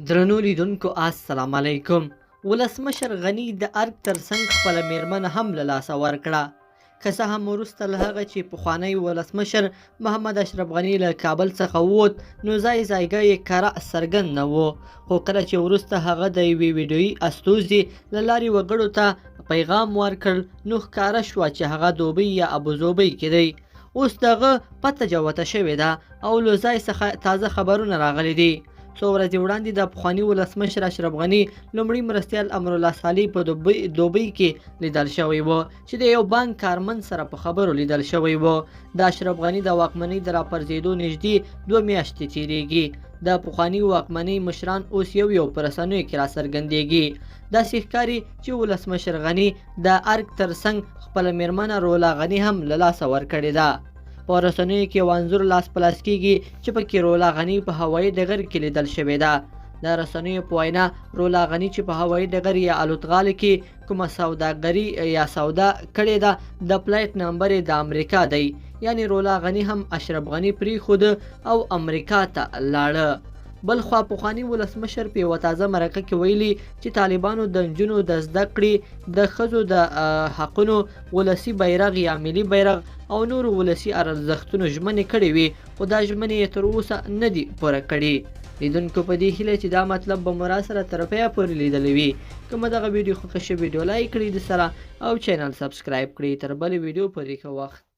درنو لیدونکو السلام علیکم. ولسمشر غني د ارګ ترڅنګ خپله میرمن هم له لاسه ورکړه. که څه هم وروسته له هغه چې پخوانی ولسمشر محمد اشرف غني له کابل څخه ووت نو ځایګه یې کره څرګند نه و، خو کله چې وروسته هغه د یوې ویډیویي استوزي له لارې وګړو ته پیغام ورکړ نو ښکاره شوه چې هغه دوبۍ یا ابوظبي کې دی. اوس دغه پته جوته شوې ده او له ځای څخه تازه خبرونه راغلي دي. څو ورځې وړاندې د پخواني ولسمشر اشرف غني لومړي مرستیال امرالله صالح په دوبۍ کې لیدل شوی و چې د یو بانک کارمند سره په خبرو لیدل شوی و. د اشرف غني د واکمنۍ د راپرځېدو نږدې 2 میاشتې تیریږي. د پخواني واکمنۍ مشران اوس یو په رسنیو کې راڅرګندېږي. داسې ښکاري چې ولسمشر غني د ارګ ترڅنګ خپله میرمنه رولا غني هم له لاسه ورکړې ده. په رسنیو کې یو انځور لاس په لاس کېږي چې پکې رولا غني په هوایي ډګر کې لیدل شوې ده. د رسنیو په وینا رولا غني چې په هوایي ډګر یا الوتغالي کې کومه سوداګري یا سودا کړې ده د فلایټ نمبر یې د امریکا دی، یعنی رولا غني هم اشرف غني پرېښود او امریکا ته لاړه. بلخوا پخواني ولسمشر په یوه تازه مرکه کې ویلي چې طالبانو د نجونو د زده کړې، د ښځو د حقونو، ولسي بیرغ یا ملي بیرغ او نورو ولسي ارزښتونو ژمنې کړې وي، خو دا ژمنې یې تر اوسه نه دي پوره کړي. لیدونکو په دې هیله چې دا مطلب به مو راسره تر پایه پورې لیدلی وي. که مو دغه ویډیو خوښه شوې ویډیو لایک کړئ د سره او چینل سبسکرایب کړئ. تر بلې ویډیو پورې ښه وخت.